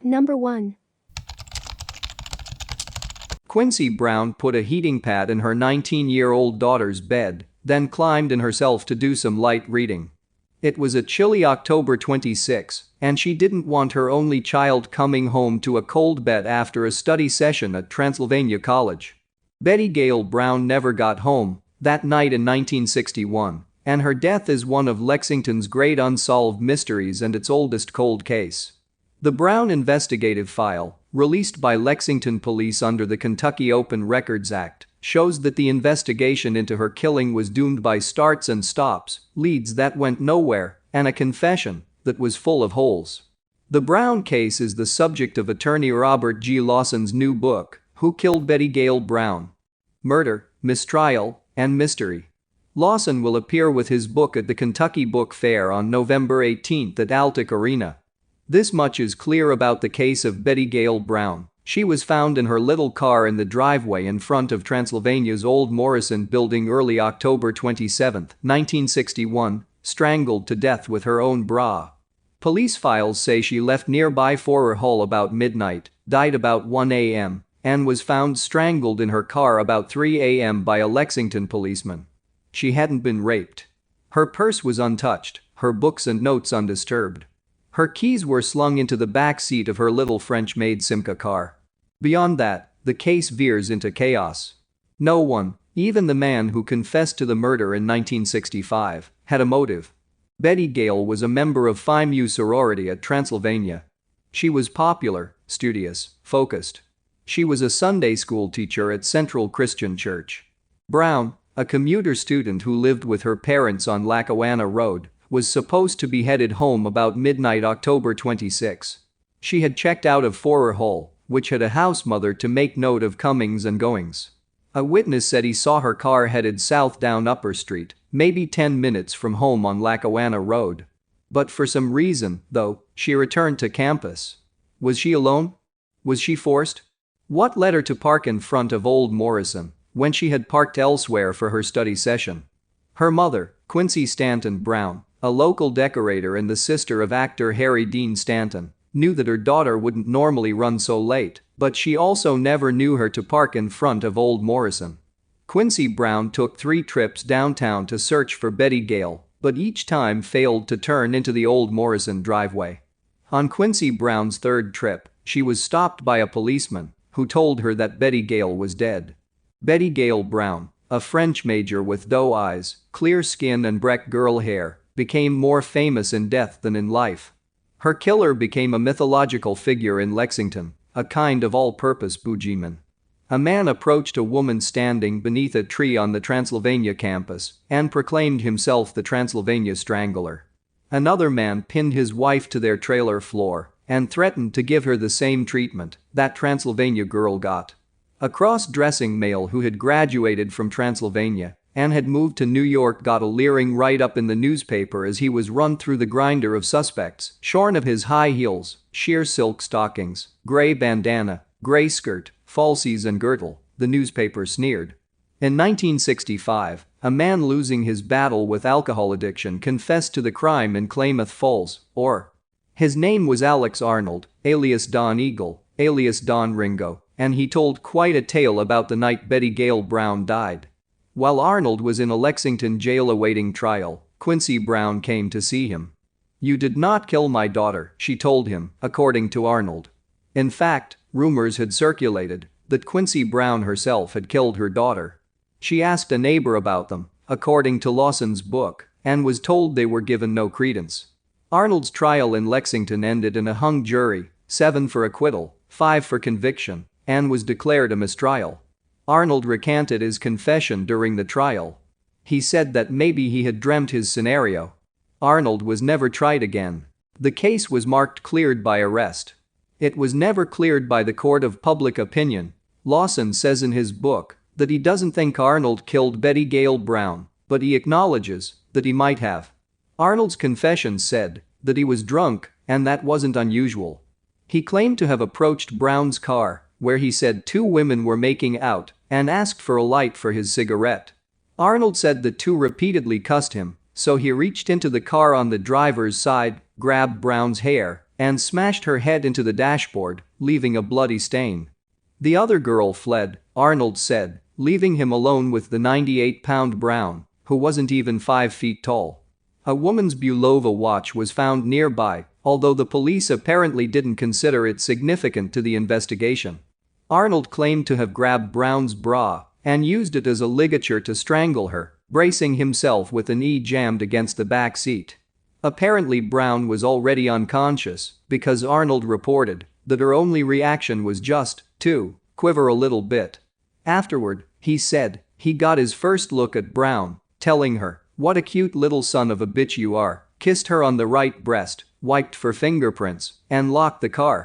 Number 1. Quincy Brown put a heating pad in her 19-year-old daughter's bed, then climbed in herself to do some light reading. It was a chilly October 26, and she didn't want her only child coming home to a cold bed after a study session at Transylvania College. Betty Gail Brown never got home that night in 1961, and her death is one of Lexington's great unsolved mysteries and its oldest cold case. The Brown investigative file, released by Lexington police under the Kentucky Open Records Act, shows that the investigation into her killing was doomed by starts and stops, leads that went nowhere, and a confession that was full of holes. The Brown case is the subject of attorney Robert G. Lawson's new book, Who Killed Betty Gail Brown? Murder, Mistrial, and Mystery. Lawson will appear with his book at the Kentucky Book Fair on November 18 at Altic Arena. This much is clear about the case of Betty Gail Brown. She was found in her little car in the driveway in front of Transylvania's Old Morrison building early October 27, 1961, strangled to death with her own bra. Police files say she left nearby Forer Hall about midnight, died about 1 a.m., and was found strangled in her car about 3 a.m. by a Lexington policeman. She hadn't been raped. Her purse was untouched, her books and notes undisturbed. Her keys were slung into the back seat of her little French-made Simca car. Beyond that, the case veers into chaos. No one, even the man who confessed to the murder in 1965, had a motive. Betty Gail was a member of Phi Mu sorority at Transylvania. She was popular, studious, focused. She was a Sunday school teacher at Central Christian Church. Brown, a commuter student who lived with her parents on Lackawanna Road, was supposed to be headed home about midnight October 26. She had checked out of Forer Hall, which had a house mother to make note of comings and goings. A witness said he saw her car headed south down Upper Street, maybe 10 minutes from home on Lackawanna Road. But for some reason, though, she returned to campus. Was she alone? Was she forced? What led her to park in front of Old Morrison when she had parked elsewhere for her study session? Her mother, Quincy Stanton Brown, a local decorator and the sister of actor Harry Dean Stanton, knew that her daughter wouldn't normally run so late, but she also never knew her to park in front of Old Morrison. Quincy Brown took 3 trips downtown to search for Betty Gail, but each time failed to turn into the Old Morrison driveway. On Quincy Brown's 3rd trip, she was stopped by a policeman who told her that Betty Gail was dead. Betty Gail Brown, a French major with doe eyes, clear skin and Breck girl hair, became more famous in death than in life. Her killer became a mythological figure in Lexington, a kind of all-purpose boogeyman. A man approached a woman standing beneath a tree on the Transylvania campus and proclaimed himself the Transylvania Strangler. Another man pinned his wife to their trailer floor and threatened to give her the same treatment that Transylvania girl got. A cross-dressing male who had graduated from Transylvania and had moved to New York got a leering write-up in the newspaper as he was run through the grinder of suspects, shorn of his high heels, sheer silk stockings, gray bandana, gray skirt, falsies and girdle, the newspaper sneered. In 1965, a man losing his battle with alcohol addiction confessed to the crime in Klamath Falls, or. His name was Alex Arnold, alias Don Eagle, alias Don Ringo, and he told quite a tale about the night Betty Gail Brown died. While Arnold was in a Lexington jail awaiting trial, Quincy Brown came to see him. "You did not kill my daughter," she told him, according to Arnold. In fact, rumors had circulated that Quincy Brown herself had killed her daughter. She asked a neighbor about them, according to Lawson's book, and was told they were given no credence. Arnold's trial in Lexington ended in a hung jury, 7 for acquittal, 5 for conviction, and was declared a mistrial. Arnold recanted his confession during the trial. He said that maybe he had dreamt his scenario. Arnold was never tried again. The case was marked cleared by arrest. It was never cleared by the court of public opinion. Lawson says in his book that he doesn't think Arnold killed Betty Gail Brown, but he acknowledges that he might have. Arnold's confession said that he was drunk, and that wasn't unusual. He claimed to have approached Brown's car, where he said 2 women were making out, and asked for a light for his cigarette. Arnold said the 2 repeatedly cussed him, so he reached into the car on the driver's side, grabbed Brown's hair, and smashed her head into the dashboard, leaving a bloody stain. The other girl fled, Arnold said, leaving him alone with the 98-pound Brown, who wasn't even 5 feet tall. A woman's Bulova watch was found nearby, although the police apparently didn't consider it significant to the investigation. Arnold claimed to have grabbed Brown's bra and used it as a ligature to strangle her, bracing himself with a knee jammed against the back seat. Apparently Brown was already unconscious because Arnold reported that her only reaction was just to quiver a little bit. Afterward, he said he got his first look at Brown, telling her, "What a cute little son of a bitch you are," kissed her on the right breast, wiped for fingerprints, and locked the car.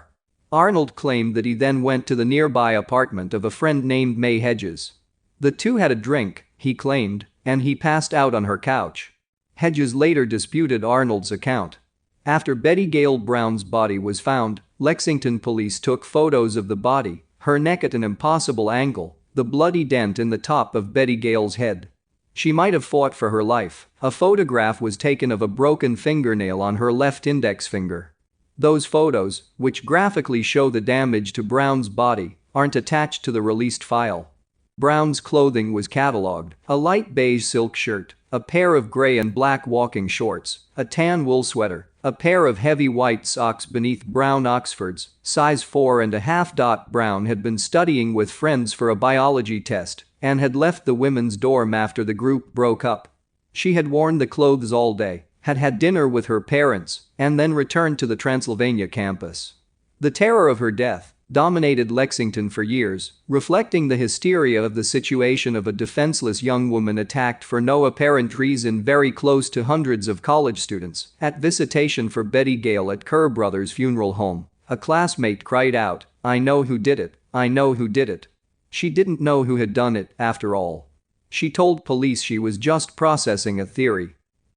Arnold claimed that he then went to the nearby apartment of a friend named May Hedges. The two had a drink, he claimed, and he passed out on her couch. Hedges later disputed Arnold's account. After Betty Gail Brown's body was found, Lexington police took photos of the body, her neck at an impossible angle, the bloody dent in the top of Betty Gail's head. She might have fought for her life. A photograph was taken of a broken fingernail on her left index finger. Those photos, which graphically show the damage to Brown's body, aren't attached to the released file. Brown's clothing was catalogued: a light beige silk shirt, a pair of gray and black walking shorts, a tan wool sweater, a pair of heavy white socks beneath brown Oxfords, size 4.5. Brown had been studying with friends for a biology test and had left the women's dorm after the group broke up. She had worn the clothes all day, had had dinner with her parents, and then returned to the Transylvania campus. The terror of her death dominated Lexington for years, reflecting the hysteria of the situation of a defenseless young woman attacked for no apparent reason very close to hundreds of college students. At visitation for Betty Gail at Kerr Brothers' funeral home, a classmate cried out, "I know who did it, I know who did it." She didn't know who had done it, after all. She told police she was just processing a theory.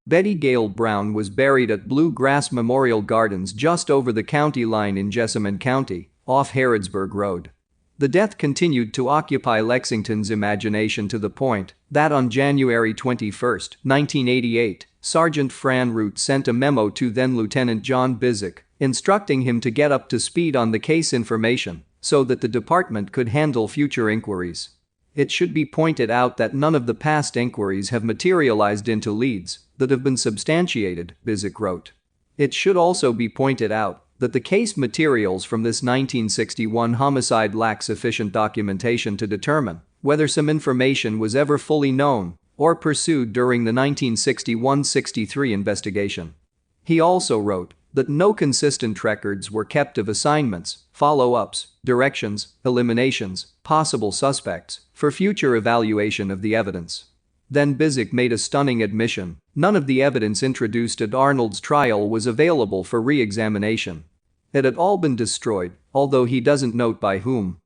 Betty Gail Brown was buried at Blue Grass Memorial Gardens just over the county line in Jessamine County, off Harrodsburg Road. The death continued to occupy Lexington's imagination to the point that on January 21, 1988, Sergeant Fran Root sent a memo to then-Lieutenant John Bizik, instructing him to get up to speed on the case information so that the department could handle future inquiries. It should be pointed out that none of the past inquiries have materialized into leads that have been substantiated, Bizik wrote. It should also be pointed out that the case materials from this 1961 homicide lack sufficient documentation to determine whether some information was ever fully known or pursued during the 1961-63 investigation. He also wrote that no consistent records were kept of assignments, follow-ups, directions, eliminations, possible suspects for future evaluation of the evidence. Then Bizik made a stunning admission: none of the evidence introduced at Arnold's trial was available for re-examination. It had all been destroyed, although he doesn't note by whom.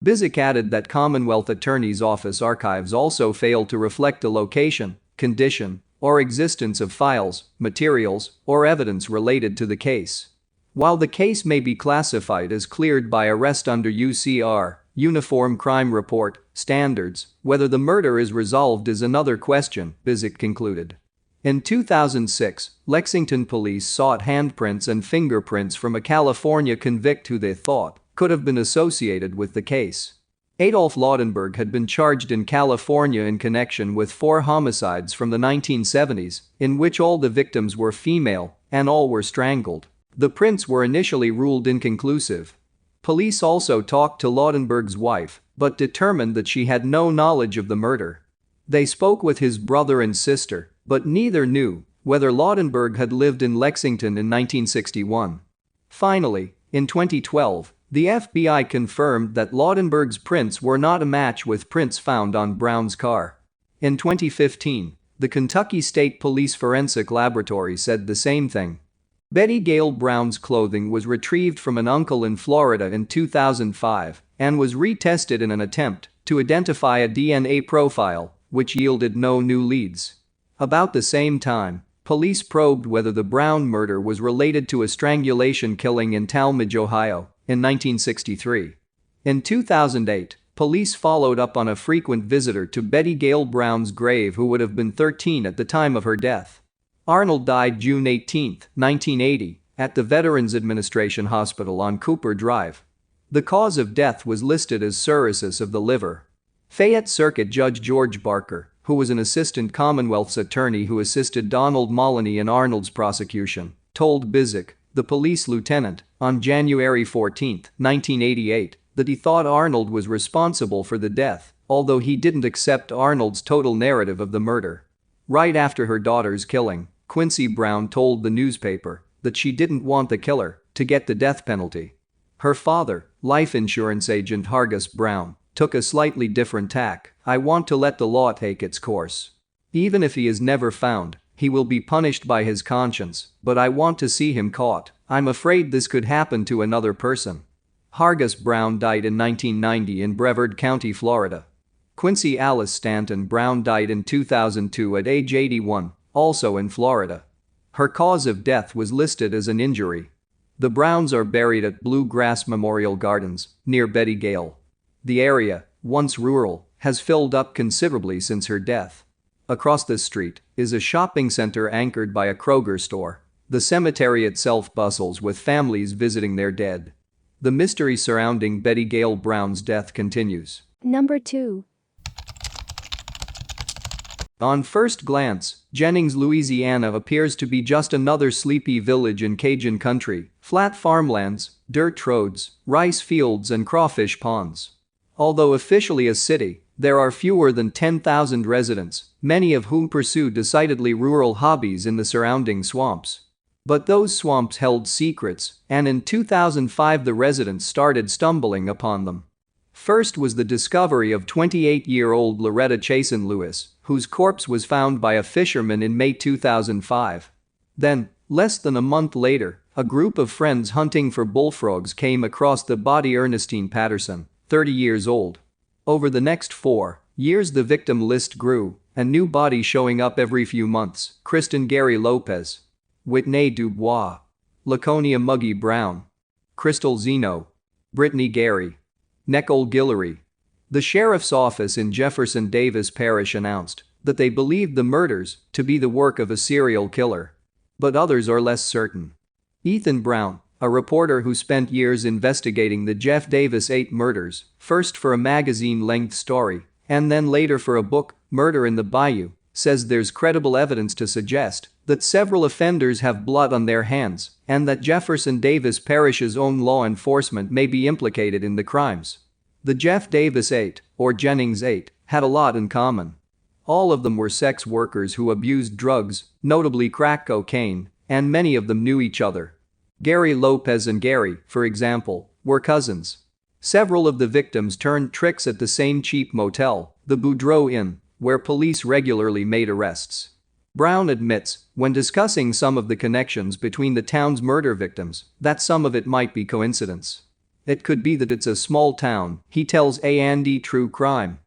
Bizik added that Commonwealth Attorney's Office archives also failed to reflect the location, condition, or existence of files, materials, or evidence related to the case. While the case may be classified as cleared by arrest under UCR, Uniform Crime Report, standards, whether the murder is resolved is another question, Bizik concluded. In 2006, Lexington police sought handprints and fingerprints from a California convict who they thought could have been associated with the case. Adolf Laudenberg had been charged in California in connection with 4 homicides from the 1970s, in which all the victims were female and all were strangled. The prints were initially ruled inconclusive. Police also talked to Laudenberg's wife, but determined that she had no knowledge of the murder. They spoke with his brother and sister, but neither knew whether Laudenberg had lived in Lexington in 1961. Finally, in 2012, the FBI confirmed that Laudenberg's prints were not a match with prints found on Brown's car. In 2015, the Kentucky State Police Forensic Laboratory said the same thing. Betty Gail Brown's clothing was retrieved from an uncle in Florida in 2005 and was retested in an attempt to identify a DNA profile, which yielded no new leads. About the same time, police probed whether the Brown murder was related to a strangulation killing in Talmadge, Ohio, in 1963. In 2008, police followed up on a frequent visitor to Betty Gail Brown's grave who would have been 13 at the time of her death. Arnold died June 18, 1980, at the Veterans Administration Hospital on Cooper Drive. The cause of death was listed as cirrhosis of the liver. Fayette Circuit Judge George Barker, who was an assistant Commonwealth's attorney who assisted Donald Moloney in Arnold's prosecution, told Bizik, the police lieutenant, on January 14, 1988, that he thought Arnold was responsible for the death, although he didn't accept Arnold's total narrative of the murder. Right after her daughter's killing, Quincy Brown told the newspaper that she didn't want the killer to get the death penalty. Her father, life insurance agent Hargus Brown, took a slightly different tack. "I want to let the law take its course. Even if he is never found, he will be punished by his conscience, but I want to see him caught. I'm afraid this could happen to another person." Hargus Brown died in 1990 in Brevard County, Florida. Quincy Alice Stanton Brown died in 2002 at age 81, also in Florida. Her cause of death was listed as an injury. The Browns are buried at Bluegrass Memorial Gardens, near Betty Gail. The area, once rural, has filled up considerably since her death. Across the street is a shopping center anchored by a Kroger store. The cemetery itself bustles with families visiting their dead. The mystery surrounding Betty Gail Brown's death continues. Number 2. On first glance, Jennings, Louisiana appears to be just another sleepy village in Cajun country, flat farmlands, dirt roads, rice fields and crawfish ponds. Although officially a city, there are fewer than 10,000 residents, many of whom pursue decidedly rural hobbies in the surrounding swamps. But those swamps held secrets, and in 2005 the residents started stumbling upon them. First was the discovery of 28-year-old Loretta Chasen Lewis, whose corpse was found by a fisherman in May 2005. Then, less than a month later, a group of friends hunting for bullfrogs came across the body Ernestine Patterson, 30 years old. Over the next 4 years the victim list grew, a new body showing up every few months: Kristen Gary Lopez, Whitney Dubois, Laconia Muggy Brown, Crystal Zeno, Brittany Gary, Nicole Guillory. The sheriff's office in Jefferson Davis Parish announced that they believed the murders to be the work of a serial killer. But others are less certain. Ethan Brown, a reporter who spent years investigating the Jeff Davis 8 murders, first for a magazine-length story and then later for a book, Murder in the Bayou, says there's credible evidence to suggest that several offenders have blood on their hands and that Jefferson Davis Parish's own law enforcement may be implicated in the crimes. The Jeff Davis 8, or Jennings 8, had a lot in common. All of them were sex workers who abused drugs, notably crack cocaine, and many of them knew each other. Gary Lopez and Gary, for example, were cousins. Several of the victims turned tricks at the same cheap motel, the Boudreaux Inn, where police regularly made arrests. Brown admits, when discussing some of the connections between the town's murder victims, that some of it might be coincidence. It could be that it's a small town, he tells A&E True Crime.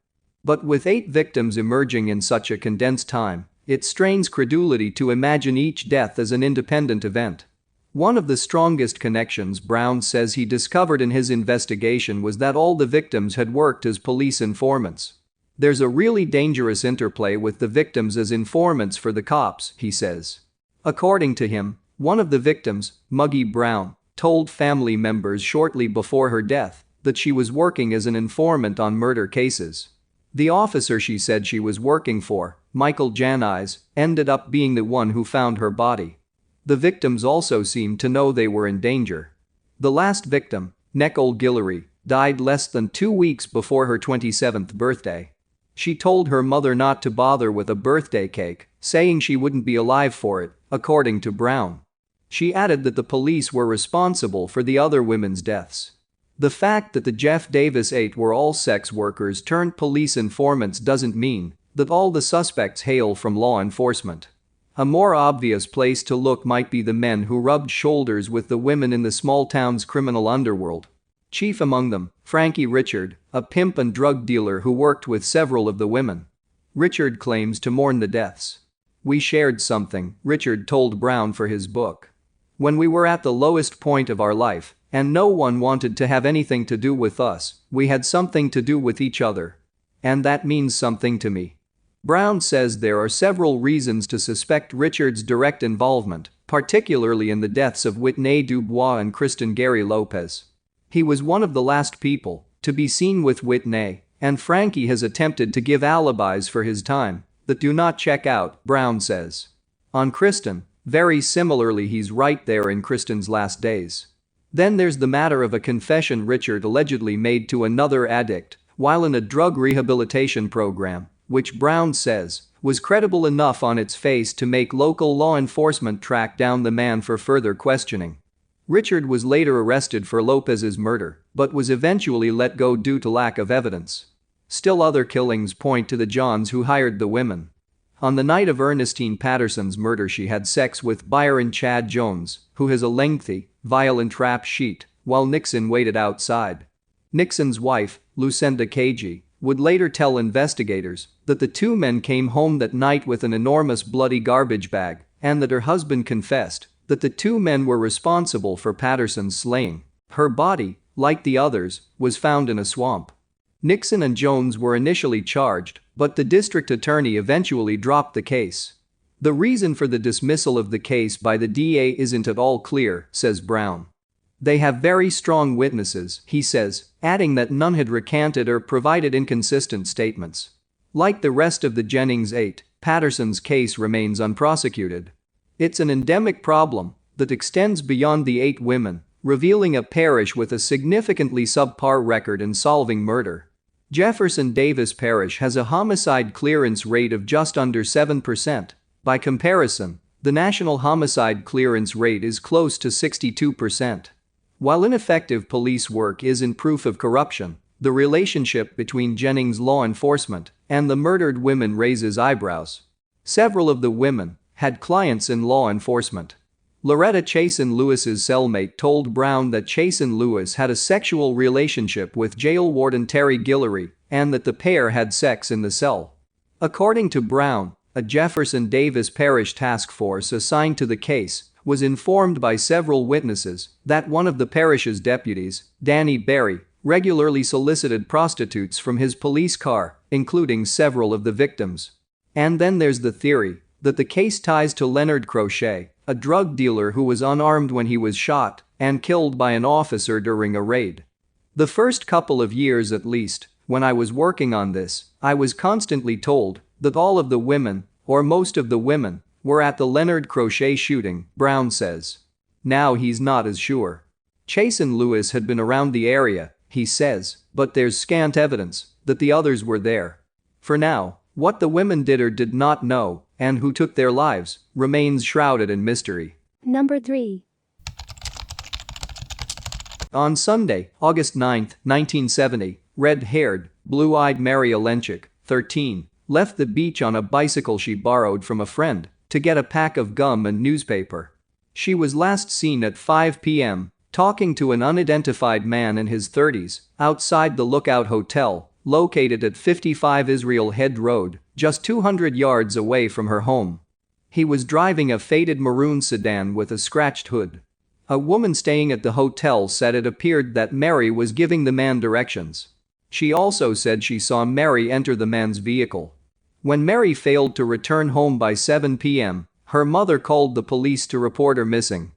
But with 8 victims emerging in such a condensed time, it strains credulity to imagine each death as an independent event. One of the strongest connections Brown says he discovered in his investigation was that all the victims had worked as police informants. There's a really dangerous interplay with the victims as informants for the cops, he says. According to him, one of the victims, Muggy Brown, told family members shortly before her death that she was working as an informant on murder cases. The officer she said she was working for, Michael Janice, ended up being the one who found her body. The victims also seemed to know they were in danger. The last victim, Nicole Guillory, died less than 2 weeks before her 27th birthday. She told her mother not to bother with a birthday cake, saying she wouldn't be alive for it, according to Brown. She added that the police were responsible for the other women's deaths. The fact that the Jeff Davis 8 were all sex workers turned police informants doesn't mean that all the suspects hail from law enforcement. A more obvious place to look might be the men who rubbed shoulders with the women in the small town's criminal underworld. Chief among them, Frankie Richard, a pimp and drug dealer who worked with several of the women. Richard claims to mourn the deaths. "We shared something," Richard told Brown for his book. "When we were at the lowest point of our life, and no one wanted to have anything to do with us, we had something to do with each other. And that means something to me." Brown says there are several reasons to suspect Richard's direct involvement, particularly in the deaths of Whitney Dubois and Kristen Gary Lopez. He was one of the last people to be seen with Whitney, and Frankie has attempted to give alibis for his time that do not check out, Brown says. On Kristen, very similarly, he's right there in Kristen's last days. Then there's the matter of a confession Richard allegedly made to another addict while in a drug rehabilitation program, which Brown says was credible enough on its face to make local law enforcement track down the man for further questioning. Richard was later arrested for Lopez's murder, but was eventually let go due to lack of evidence. Still, other killings point to the Johns who hired the women. On the night of Ernestine Patterson's murder, she had sex with Byron Chad Jones, who has a lengthy, violent rap sheet, while Nixon waited outside. Nixon's wife, Lucinda Cagey, would later tell investigators that the two men came home that night with an enormous bloody garbage bag and that her husband confessed that the two men were responsible for Patterson's slaying. Her body, like the others, was found in a swamp. Nixon and Jones were initially charged, but the district attorney eventually dropped the case. The reason for the dismissal of the case by the DA isn't at all clear, says Brown. They have very strong witnesses, he says, adding that none had recanted or provided inconsistent statements. Like the rest of the Jennings 8, Patterson's case remains unprosecuted. It's an endemic problem that extends beyond the 8 women, revealing a parish with a significantly subpar record in solving murder. Jefferson Davis Parish has a homicide clearance rate of just under 7%. By comparison, the national homicide clearance rate is close to 62%. While ineffective police work isn't proof of corruption, the relationship between Jennings' law enforcement and the murdered women raises eyebrows. Several of the women had clients in law enforcement. Loretta Chasen Lewis's cellmate told Brown that Chasen Lewis had a sexual relationship with jail warden Terry Guillory and that the pair had sex in the cell. According to Brown, a Jefferson Davis Parish task force assigned to the case was informed by several witnesses that one of the parish's deputies, Danny Berry, regularly solicited prostitutes from his police car, including several of the victims. And then there's the theory that the case ties to Leonard Crochet, a drug dealer who was unarmed when he was shot and killed by an officer during a raid. The first couple of years at least, when I was working on this, I was constantly told that all of the women, or most of the women, were at the Leonard Crochet shooting, Brown says. Now he's not as sure. Chasen Lewis had been around the area, he says, but there's scant evidence that the others were there. For now, what the women did or did not know, and who took their lives, remains shrouded in mystery. Number 3. On Sunday, August 9, 1970, red-haired, blue-eyed Mary Olenchuk, 13, left the beach on a bicycle she borrowed from a friend to get a pack of gum and newspaper. She was last seen at 5 p.m. talking to an unidentified man in his 30s outside the Lookout Hotel, located at 55 Israel Head Road, just 200 yards away from her home. He was driving a faded maroon sedan with a scratched hood. A woman staying at the hotel said it appeared that Mary was giving the man directions. She also said she saw Mary enter the man's vehicle. When Mary failed to return home by 7 p.m., her mother called the police to report her missing.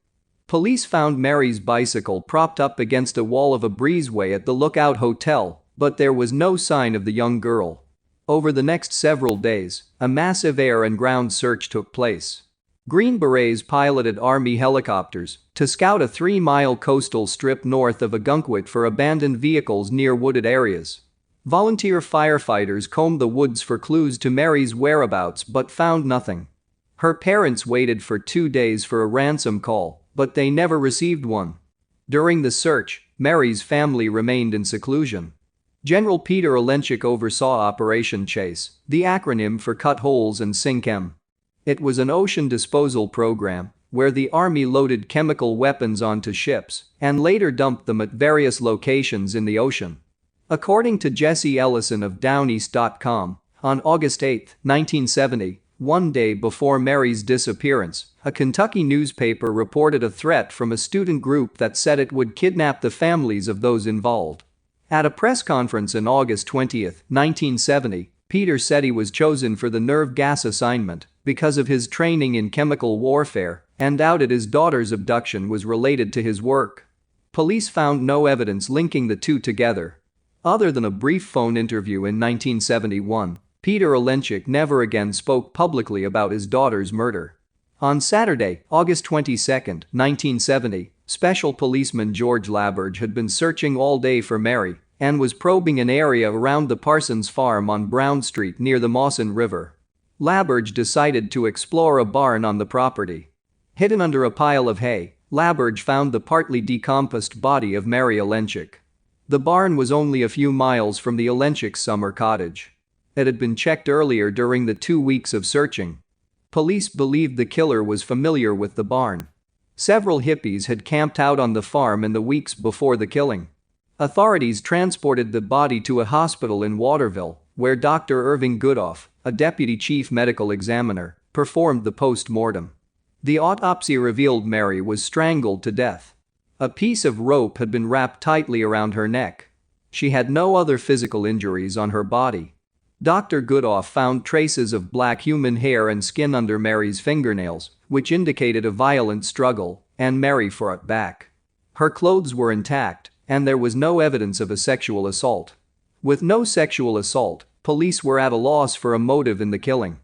Police found Mary's bicycle propped up against a wall of a breezeway at the Lookout Hotel, but there was no sign of the young girl. Over the next several days, a massive air and ground search took place. Green Berets piloted Army helicopters to scout a 3-mile coastal strip north of Ogunquit for abandoned vehicles near wooded areas. Volunteer firefighters combed the woods for clues to Mary's whereabouts but found nothing. Her parents waited for 2 days for a ransom call, but they never received one. During the search, Mary's family remained in seclusion. General Peter Olenchuk oversaw Operation Chase, the acronym for Cut Holes and Sink 'Em. It was an ocean disposal program where the Army loaded chemical weapons onto ships and later dumped them at various locations in the ocean. According to Jesse Ellison of Downeast.com, on August 8, 1970, one day before Mary's disappearance, a Kentucky newspaper reported a threat from a student group that said it would kidnap the families of those involved. At a press conference on August 20, 1970, Peter said he was chosen for the nerve gas assignment because of his training in chemical warfare and doubted his daughter's abduction was related to his work. Police found no evidence linking the two together. Other than a brief phone interview in 1971, Peter Olenchuk never again spoke publicly about his daughter's murder. On Saturday, August 22, 1970, Special Policeman George Laberge had been searching all day for Mary and was probing an area around the Parsons farm on Brown Street near the Mawson River. Laberge decided to explore a barn on the property. Hidden under a pile of hay, Laberge found the partly decomposed body of Mary Olenchuk. The barn was only a few miles from the Olenchuk's summer cottage. It had been checked earlier during the 2 weeks of searching. Police believed the killer was familiar with the barn. Several hippies had camped out on the farm in the weeks before the killing. Authorities transported the body to a hospital in Waterville, where Dr. Irving Goodoff, a deputy chief medical examiner, performed the post-mortem. The autopsy revealed Mary was strangled to death. A piece of rope had been wrapped tightly around her neck. She had no other physical injuries on her body. Dr. Goodoff found traces of black human hair and skin under Mary's fingernails, which indicated a violent struggle, and Mary fought back. Her clothes were intact, and there was no evidence of a sexual assault. With no sexual assault, police were at a loss for a motive in the killing.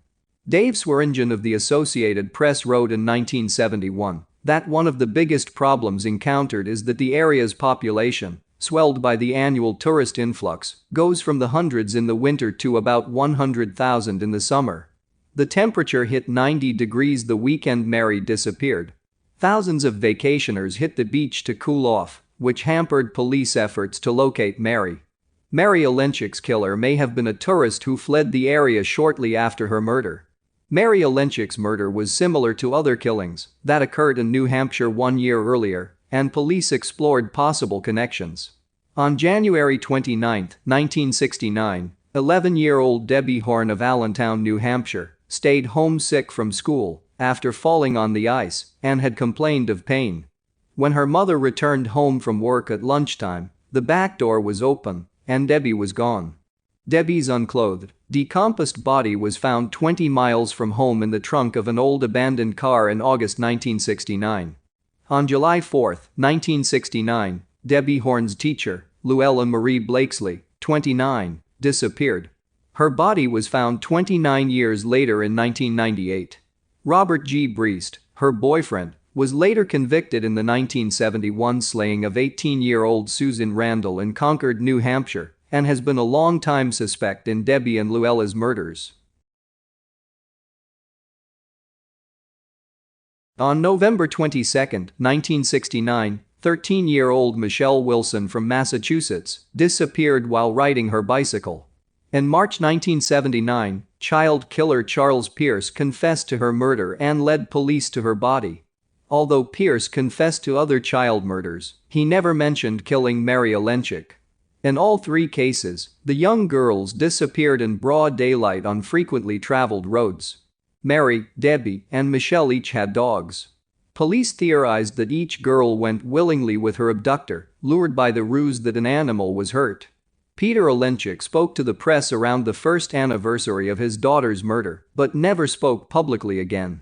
Dave Swearingen of the Associated Press wrote in 1971 that one of the biggest problems encountered is that the area's population, swelled by the annual tourist influx, goes from the hundreds in the winter to about 100,000 in the summer. The temperature hit 90 degrees the weekend Mary disappeared. Thousands of vacationers hit the beach to cool off, which hampered police efforts to locate Mary. Mary Olenchuk's killer may have been a tourist who fled the area shortly after her murder. Mary Olenchuk's murder was similar to other killings that occurred in New Hampshire 1 year earlier, and police explored possible connections. On January 29, 1969, 11-year-old Debbie Horn of Allentown, New Hampshire, stayed home sick from school after falling on the ice and had complained of pain. When her mother returned home from work at lunchtime, the back door was open and Debbie was gone. Debbie's unclothed, decomposed body was found 20 miles from home in the trunk of an old abandoned car in August 1969. On July 4, 1969, Debbie Horn's teacher, Luella Marie Blakesley, 29, disappeared. Her body was found 29 years later in 1998. Robert G. Breest, her boyfriend, was later convicted in the 1971 slaying of 18-year-old Susan Randall in Concord, New Hampshire, and has been a long-time suspect in Debbie and Luella's murders. On November 22, 1969, 13-year-old Michelle Wilson from Massachusetts disappeared while riding her bicycle. In March 1979, child killer Charles Pierce confessed to her murder and led police to her body. Although Pierce confessed to other child murders, he never mentioned killing Mary Olenchuk. In all 3 cases, the young girls disappeared in broad daylight on frequently traveled roads. Mary, Debbie, and Michelle each had dogs. Police theorized that each girl went willingly with her abductor, lured by the ruse that an animal was hurt. Peter Olenchuk spoke to the press around the first anniversary of his daughter's murder, but never spoke publicly again.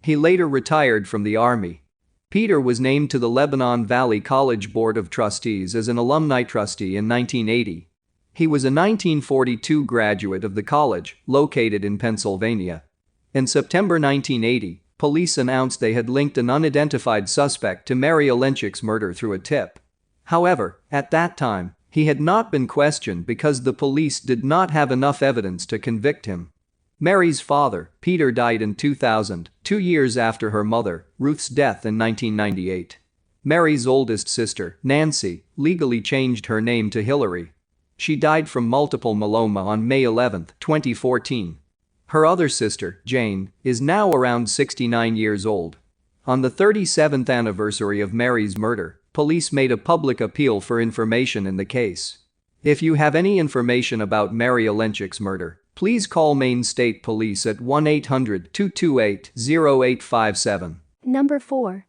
He later retired from the army. Peter was named to the Lebanon Valley College Board of Trustees as an alumni trustee in 1980. He was a 1942 graduate of the college, located in Pennsylvania. In September 1980, police announced they had linked an unidentified suspect to Mary Olenchuk's murder through a tip. However, at that time, he had not been questioned because the police did not have enough evidence to convict him. Mary's father, Peter, died in 2000, 2 years after her mother, Ruth's death in 1998. Mary's oldest sister, Nancy, legally changed her name to Hillary. She died from multiple myeloma on May 11, 2014. Her other sister, Jane, is now around 69 years old. On the 37th anniversary of Mary's murder, police made a public appeal for information in the case. If you have any information about Mary Olenchuk's murder, please call Maine State Police at 1-800-228-0857. Number 4.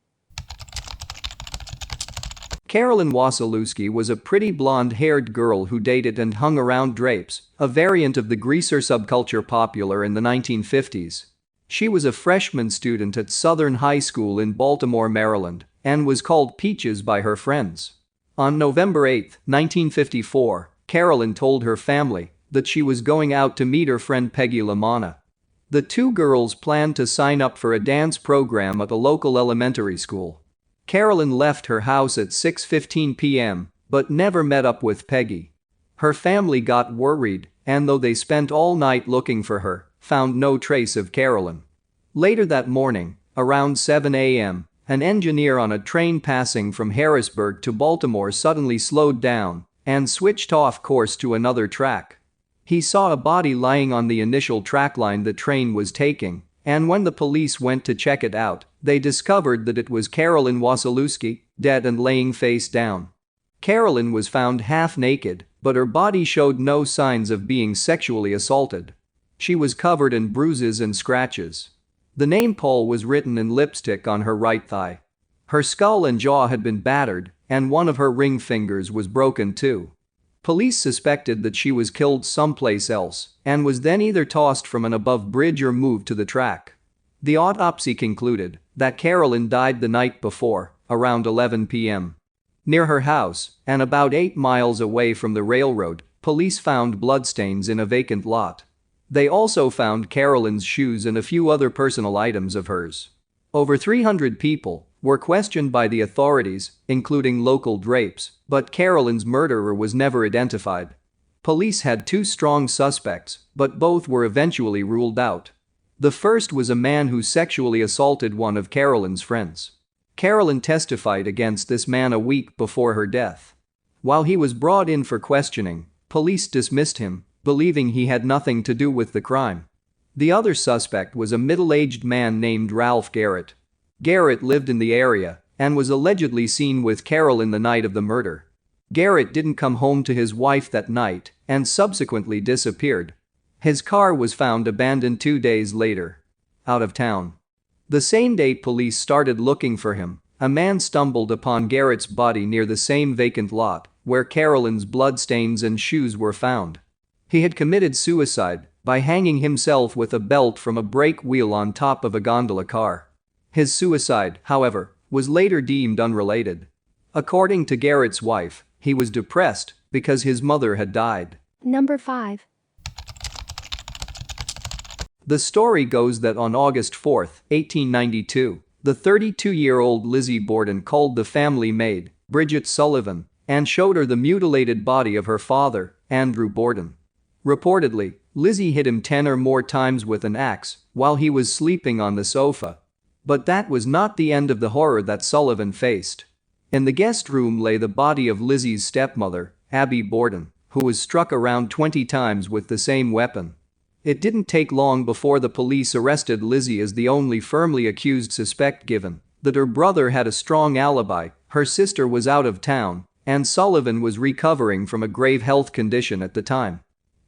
Carolyn Wasilewski was a pretty blonde-haired girl who dated and hung around drapes, a variant of the greaser subculture popular in the 1950s. She was a freshman student at Southern High School in Baltimore, Maryland, and was called Peaches by her friends. On November 8, 1954, Carolyn told her family that she was going out to meet her friend Peggy LaManna. The two girls planned to sign up for a dance program at a local elementary school. Carolyn left her house at 6:15 p.m., but never met up with Peggy. Her family got worried, and though they spent all night looking for her, found no trace of Carolyn. Later that morning, around 7 a.m., an engineer on a train passing from Harrisburg to Baltimore suddenly slowed down and switched off course to another track. He saw a body lying on the initial track line the train was taking, and when the police went to check it out, they discovered that it was Carolyn Wasilewski, dead and laying face down. Carolyn was found half naked, but her body showed no signs of being sexually assaulted. She was covered in bruises and scratches. The name Paul was written in lipstick on her right thigh. Her skull and jaw had been battered, and one of her ring fingers was broken too. Police suspected that she was killed someplace else and was then either tossed from an above bridge or moved to the track. The autopsy concluded that Carolyn died the night before, around 11 p.m. Near her house, and about 8 miles away from the railroad, police found bloodstains in a vacant lot. They also found Carolyn's shoes and a few other personal items of hers. Over 300 people were questioned by the authorities, including local drapes, but Carolyn's murderer was never identified. Police had two strong suspects, but both were eventually ruled out. The first was a man who sexually assaulted one of Carolyn's friends. Carolyn testified against this man a week before her death. While he was brought in for questioning, police dismissed him, believing he had nothing to do with the crime. The other suspect was a middle-aged man named Ralph Garrett. Garrett lived in the area and was allegedly seen with Carolyn the night of the murder. Garrett didn't come home to his wife that night and subsequently disappeared. His car was found abandoned 2 days later. Out of town. The same day police started looking for him, a man stumbled upon Garrett's body near the same vacant lot where Carolyn's bloodstains and shoes were found. He had committed suicide by hanging himself with a belt from a brake wheel on top of a gondola car. His suicide, however, was later deemed unrelated. According to Garrett's wife, he was depressed because his mother had died. Number 5. The story goes that on August 4, 1892, the 32-year-old Lizzie Borden called the family maid, Bridget Sullivan, and showed her the mutilated body of her father, Andrew Borden. Reportedly, Lizzie hit him 10 or more times with an axe while he was sleeping on the sofa. But that was not the end of the horror that Sullivan faced. In the guest room lay the body of Lizzie's stepmother, Abby Borden, who was struck around 20 times with the same weapon. It didn't take long before the police arrested Lizzie as the only firmly accused suspect, given that her brother had a strong alibi, her sister was out of town, and Sullivan was recovering from a grave health condition at the time.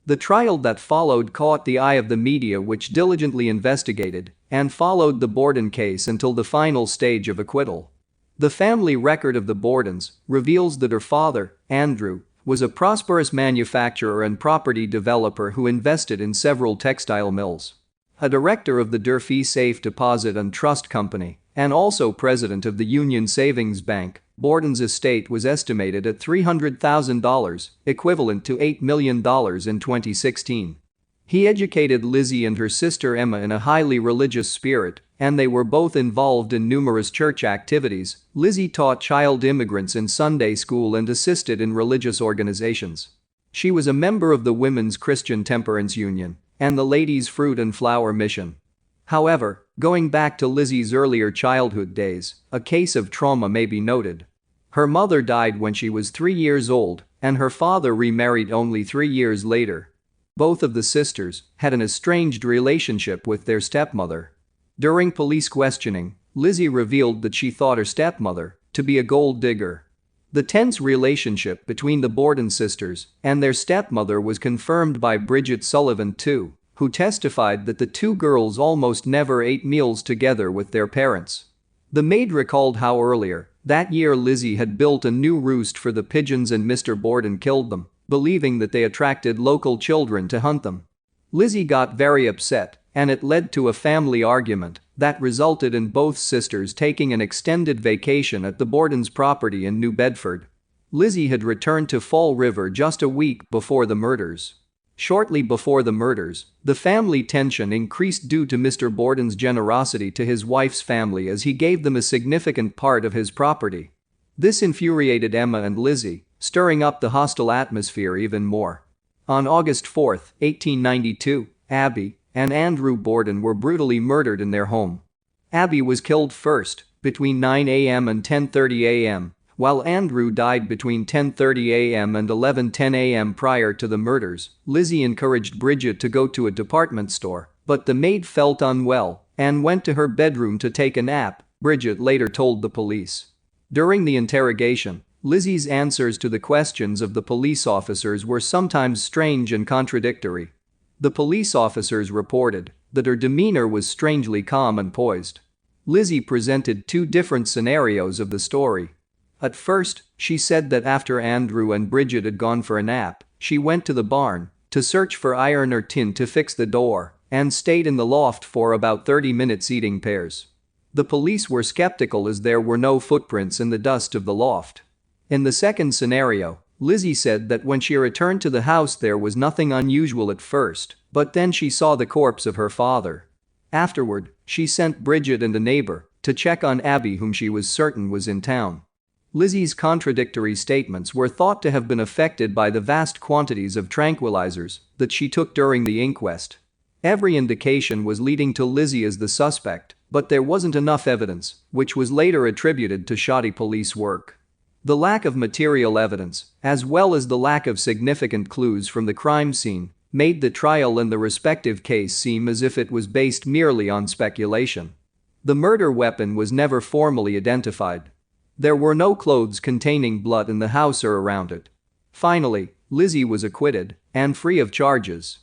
The trial that followed caught the eye of the media, which diligently investigated and followed the Borden case until the final stage of acquittal. The family record of the Bordens reveals that her father, Andrew, was a prosperous manufacturer and property developer who invested in several textile mills. A director of the Durfee Safe Deposit and Trust Company, and also president of the Union Savings Bank, Borden's estate was estimated at $300,000, equivalent to $8 million in 2016. He educated Lizzie and her sister Emma in a highly religious spirit, and they were both involved in numerous church activities. Lizzie taught child immigrants in Sunday school and assisted in religious organizations. She was a member of the Women's Christian Temperance Union and the Ladies' Fruit and Flower Mission. However, going back to Lizzie's earlier childhood days, a case of trauma may be noted. Her mother died when she was 3 years old, and her father remarried only 3 years later. Both of the sisters had an estranged relationship with their stepmother. During police questioning, Lizzie revealed that she thought her stepmother to be a gold digger. The tense relationship between the Borden sisters and their stepmother was confirmed by Bridget Sullivan too, who testified that the two girls almost never ate meals together with their parents. The maid recalled how earlier that year Lizzie had built a new roost for the pigeons and Mr. Borden killed them, believing that they attracted local children to hunt them. Lizzie got very upset, and it led to a family argument that resulted in both sisters taking an extended vacation at the Bordens' property in New Bedford. Lizzie had returned to Fall River just a week before the murders. Shortly before the murders, the family tension increased due to Mr. Borden's generosity to his wife's family as he gave them a significant part of his property. This infuriated Emma and Lizzie, stirring up the hostile atmosphere even more. On August 4, 1892, Abby and Andrew Borden were brutally murdered in their home. Abby was killed first, between 9 a.m. and 10:30 a.m., while Andrew died between 10:30 a.m. and 11:10 a.m. Prior to the murders, Lizzie encouraged Bridget to go to a department store, but the maid felt unwell and went to her bedroom to take a nap, Bridget later told the police. During the interrogation, Lizzie's answers to the questions of the police officers were sometimes strange and contradictory. The police officers reported that her demeanor was strangely calm and poised. Lizzie presented two different scenarios of the story. At first, she said that after Andrew and Bridget had gone for a nap, she went to the barn to search for iron or tin to fix the door and stayed in the loft for about 30 minutes eating pears. The police were skeptical as there were no footprints in the dust of the loft. In the second scenario, Lizzie said that when she returned to the house there was nothing unusual at first, but then she saw the corpse of her father. Afterward, she sent Bridget and a neighbor to check on Abby, whom she was certain was in town. Lizzie's contradictory statements were thought to have been affected by the vast quantities of tranquilizers that she took during the inquest. Every indication was leading to Lizzie as the suspect, but there wasn't enough evidence, which was later attributed to shoddy police work. The lack of material evidence, as well as the lack of significant clues from the crime scene, made the trial in the respective case seem as if it was based merely on speculation. The murder weapon was never formally identified. There were no clothes containing blood in the house or around it. Finally, Lizzie was acquitted and free of charges.